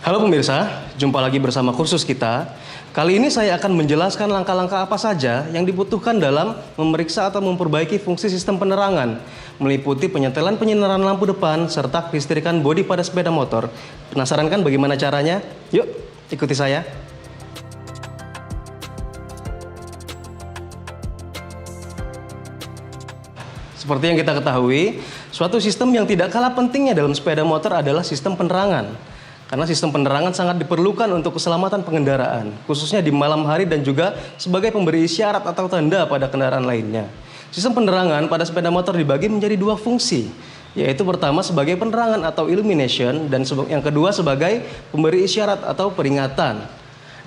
Halo pemirsa, jumpa lagi bersama kursus kita. Kali ini saya akan menjelaskan langkah-langkah apa saja yang dibutuhkan dalam memeriksa atau memperbaiki fungsi sistem penerangan, meliputi penyetelan penyinaran lampu depan serta kelistrikan bodi pada sepeda motor. Penasaran kan bagaimana caranya? Yuk, ikuti saya. Seperti yang kita ketahui, suatu sistem yang tidak kalah pentingnya dalam sepeda motor adalah sistem penerangan. Karena sistem penerangan sangat diperlukan untuk keselamatan pengendaraan, khususnya di malam hari dan juga sebagai pemberi isyarat atau tanda pada kendaraan lainnya. Sistem penerangan pada sepeda motor dibagi menjadi dua fungsi, yaitu pertama sebagai penerangan atau illumination dan yang kedua sebagai pemberi isyarat atau peringatan.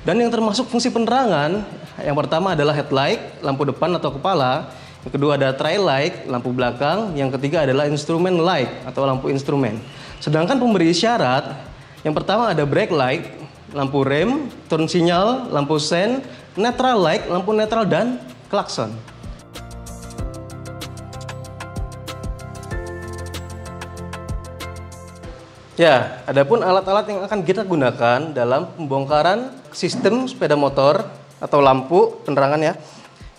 Dan yang termasuk fungsi penerangan, yang pertama adalah headlight, lampu depan atau kepala, yang kedua ada tail light, lampu belakang, yang ketiga adalah instrument light atau lampu instrumen. Sedangkan pemberi isyarat, yang pertama ada brake light, lampu rem, turn sinyal, lampu sen, neutral light, lampu netral, dan klakson. Ya, adapun alat-alat yang akan kita gunakan dalam pembongkaran sistem sepeda motor atau lampu penerangan ya.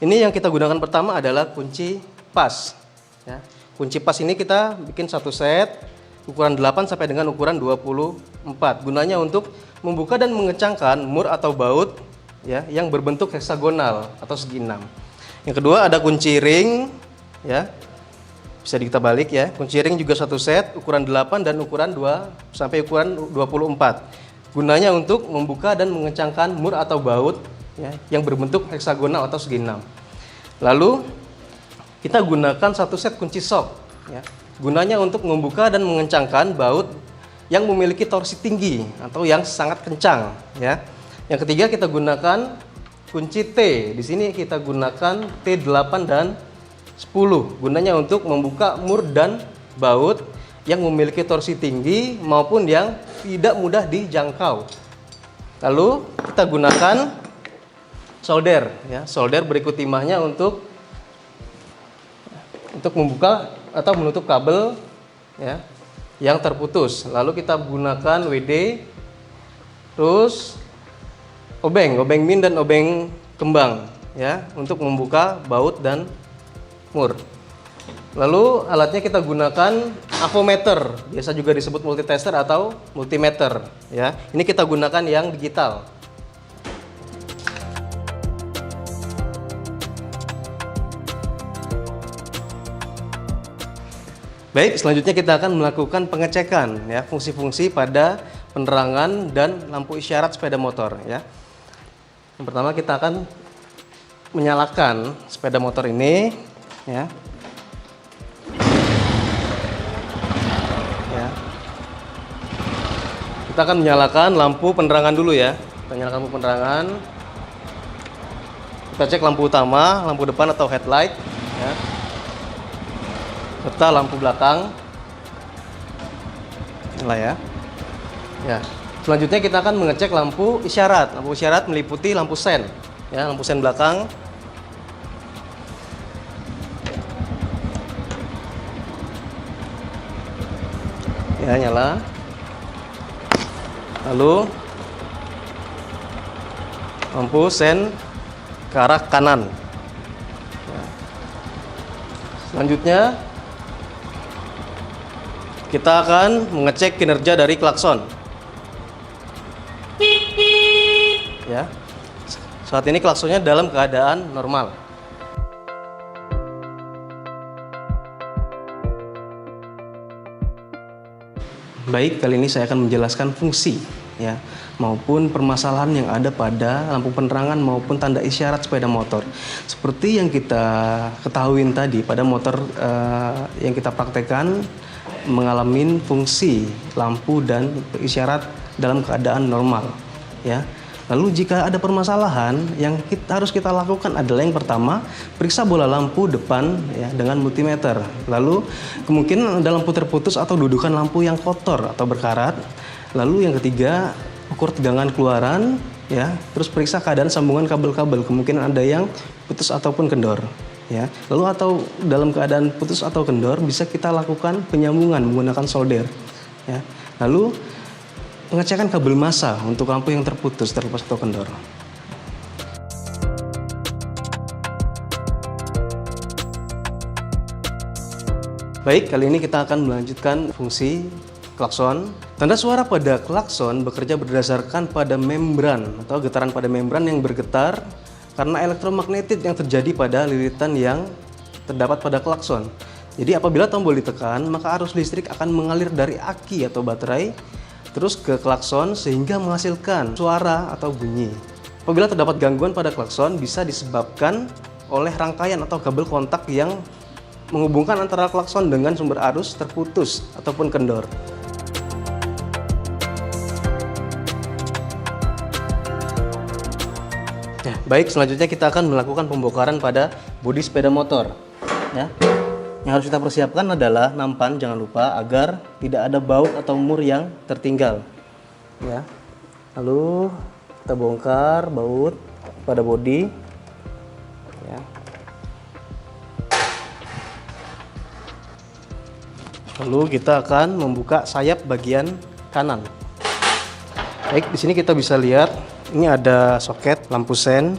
Ini yang kita gunakan pertama adalah kunci pas. Ya. Kunci pas ini kita bikin satu set ukuran 8 sampai dengan ukuran 24. Gunanya untuk membuka dan mengencangkan mur atau baut ya yang berbentuk heksagonal atau segi 6. Yang kedua ada kunci ring ya. Bisa kita balik ya. Kunci ring juga satu set ukuran 8 dan ukuran 2 sampai ukuran 24. Gunanya untuk membuka dan mengencangkan mur atau baut ya yang berbentuk heksagonal atau segi 6. Lalu kita gunakan satu set kunci shock ya. Gunanya untuk membuka dan mengencangkan baut yang memiliki torsi tinggi atau yang sangat kencang ya. Yang ketiga kita gunakan kunci T. Di sini kita gunakan T8 dan 10. Gunanya untuk membuka mur dan baut yang memiliki torsi tinggi maupun yang tidak mudah dijangkau. Lalu kita gunakan solder ya. Solder berikut timahnya untuk membuka atau menutup kabel ya yang terputus. Lalu kita gunakan WD, terus obeng min dan obeng kembang ya untuk membuka baut dan mur. Lalu alatnya kita gunakan avometer, biasa juga disebut multitester atau multimeter ya. Ini kita gunakan yang digital. Baik, selanjutnya kita akan melakukan pengecekan ya fungsi-fungsi pada penerangan dan lampu isyarat sepeda motor ya. Yang pertama kita akan menyalakan sepeda motor ini ya. Ya. Kita akan menyalakan lampu penerangan dulu ya. Kita nyalakan lampu penerangan. Kita cek lampu utama, lampu depan atau headlight ya. Serta lampu belakang. Nyala ya. Ya. Selanjutnya kita akan mengecek lampu isyarat. Lampu isyarat meliputi lampu sen, ya, lampu sen belakang. Ya, nyala. Lalu lampu sen ke arah kanan. Ya. Selanjutnya kita akan mengecek kinerja dari klakson. Ya. Saat ini klaksonnya dalam keadaan normal. Baik, kali ini saya akan menjelaskan fungsi ya maupun permasalahan yang ada pada lampu penerangan maupun tanda isyarat sepeda motor. Seperti yang kita ketahui tadi pada motor yang kita praktekkan mengalami fungsi lampu dan isyarat dalam keadaan normal ya. Lalu jika ada permasalahan yang harus kita lakukan adalah yang pertama, periksa bola lampu depan ya dengan multimeter. Lalu kemungkinan ada lampu terputus atau dudukan lampu yang kotor atau berkarat. Lalu yang ketiga, ukur tegangan keluaran ya. Terus periksa keadaan sambungan kabel-kabel, kemungkinan ada yang putus ataupun kendor. Ya, lalu atau dalam keadaan putus atau kendor bisa kita lakukan penyambungan menggunakan solder. Ya, lalu pengecekan kabel massa untuk lampu yang terputus, terlepas atau kendor. Baik, kali ini kita akan melanjutkan fungsi klakson. Tanda suara pada klakson bekerja berdasarkan pada membran atau getaran pada membran yang bergetar karena elektromagnetit yang terjadi pada lilitan yang terdapat pada klakson. Jadi apabila tombol ditekan, maka arus listrik akan mengalir dari aki atau baterai terus ke klakson sehingga menghasilkan suara atau bunyi. Apabila terdapat gangguan pada klakson bisa disebabkan oleh rangkaian atau kabel kontak yang menghubungkan antara klakson dengan sumber arus terputus ataupun kendor. Ya, baik, selanjutnya kita akan melakukan pembongkaran pada bodi sepeda motor. Ya. Yang harus kita persiapkan adalah nampan, jangan lupa, agar tidak ada baut atau mur yang tertinggal. Ya. Lalu kita bongkar baut pada bodi. Ya. Lalu kita akan membuka sayap bagian kanan. Baik, di sini kita bisa lihat ini ada soket lampu sen.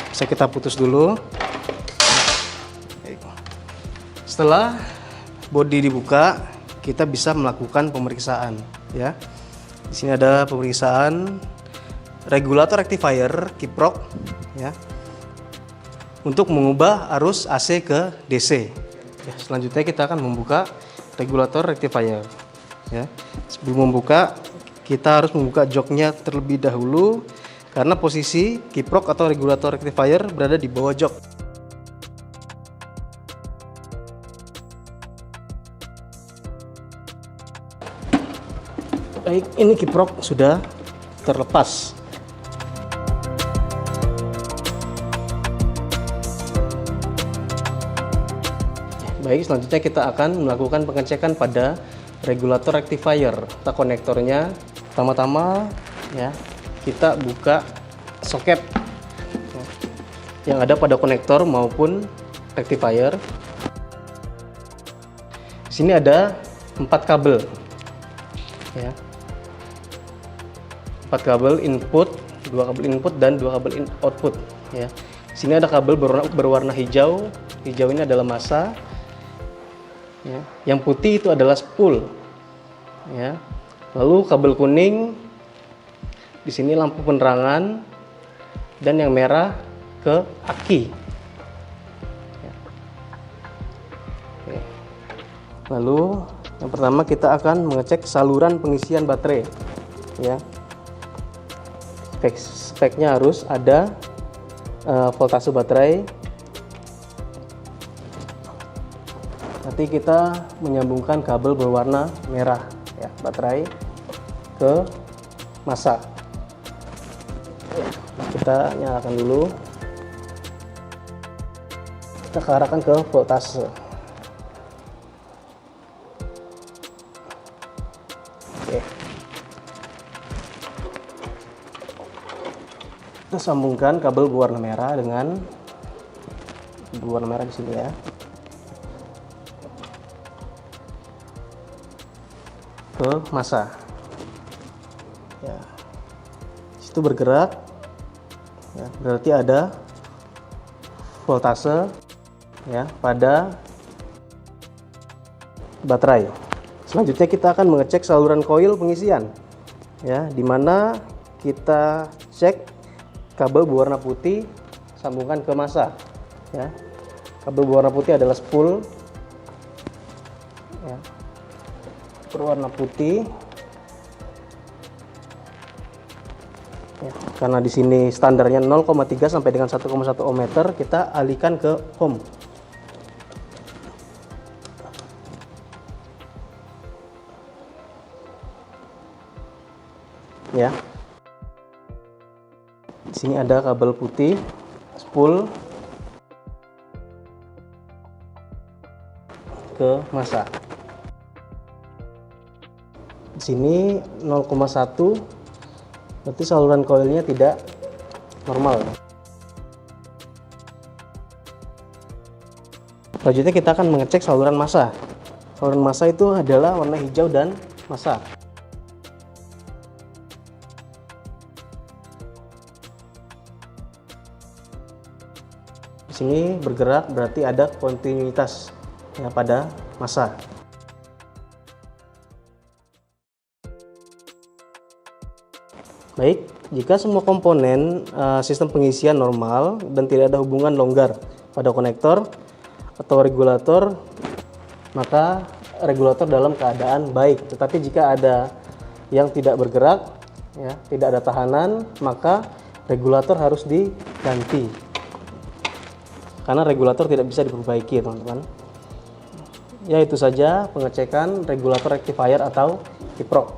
Bisa kita putus dulu. Baik. Setelah bodi dibuka, kita bisa melakukan pemeriksaan. Ya, di sini ada pemeriksaan regulator rectifier kiprok. Ya, untuk mengubah arus AC ke DC. Ya, selanjutnya kita akan membuka regulator rectifier. Ya, sebelum membuka kita harus membuka joknya terlebih dahulu karena posisi kiprok atau regulator rectifier berada di bawah jok. Baik, ini kiprok sudah terlepas. Baik, selanjutnya kita akan melakukan pengecekan pada regulator rectifier atau konektornya. Pertama-tama ya, kita buka soket yang ada pada konektor maupun rectifier. Di sini ada 4 kabel. Ya. 4 kabel input, 2 kabel input dan 2 kabel output ya. Di sini ada kabel berwarna hijau. Hijau ini adalah massa. Ya. Yang putih itu adalah spool. Ya. Lalu kabel kuning di sini lampu penerangan dan yang merah ke aki. Ya. Oke. Lalu yang pertama kita akan mengecek saluran pengisian baterai. Ya. Speknya harus ada voltase baterai. Nanti kita menyambungkan kabel berwarna merah ya, baterai ke massa. Ya, kita nyalakan dulu. Kita arahkan ke voltase. Oke. Kita sambungkan kabel berwarna merah dengan berwarna merah di sini ya. Ke massa. Ya. Situ bergerak. Ya, berarti ada voltase ya pada baterai. Selanjutnya kita akan mengecek saluran koil pengisian. Ya, di mana kita cek kabel berwarna putih sambungkan ke massa. Ya. Kabel berwarna putih adalah spool. Ya. Berwarna putih ya, karena di sini standarnya 0,3 sampai dengan 1,1 ohmmeter, kita alihkan ke ohm. Ya, di sini ada kabel putih spool ke massa. Di sini 0,1, berarti saluran koilnya tidak normal. Selanjutnya kita akan mengecek saluran massa. Saluran massa itu adalah warna hijau dan massa. Sini bergerak berarti ada kontinuitas ya, pada massa. Baik, jika semua komponen sistem pengisian normal dan tidak ada hubungan longgar pada konektor atau regulator, maka regulator dalam keadaan baik. Tetapi jika ada yang tidak bergerak, ya, tidak ada tahanan, maka regulator harus diganti. Karena regulator tidak bisa diperbaiki, teman-teman. Ya, itu saja pengecekan regulator rectifier atau kiprok.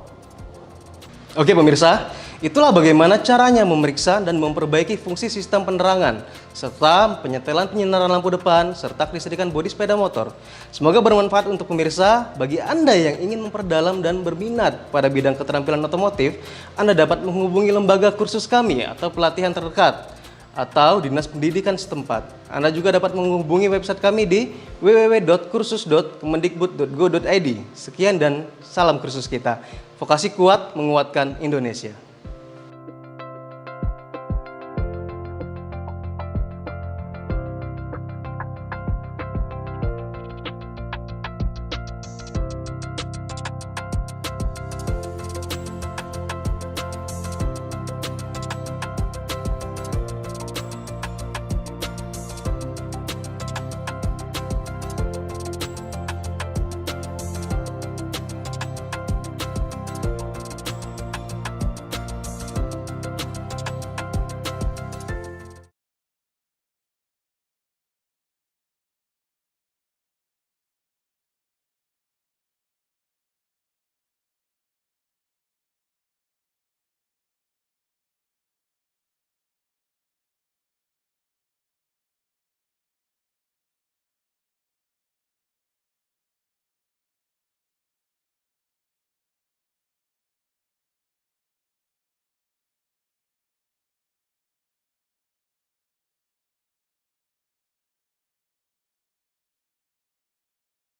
Oke pemirsa, itulah bagaimana caranya memeriksa dan memperbaiki fungsi sistem penerangan, serta penyetelan penyinaran lampu depan, serta kelistrikan bodi sepeda motor. Semoga bermanfaat untuk pemirsa. Bagi Anda yang ingin memperdalam dan berminat pada bidang keterampilan otomotif, Anda dapat menghubungi lembaga kursus kami atau pelatihan terdekat, atau dinas pendidikan setempat. Anda juga dapat menghubungi website kami di www.kursus.kemendikbud.go.id. Sekian dan salam kursus kita. Vokasi kuat menguatkan Indonesia.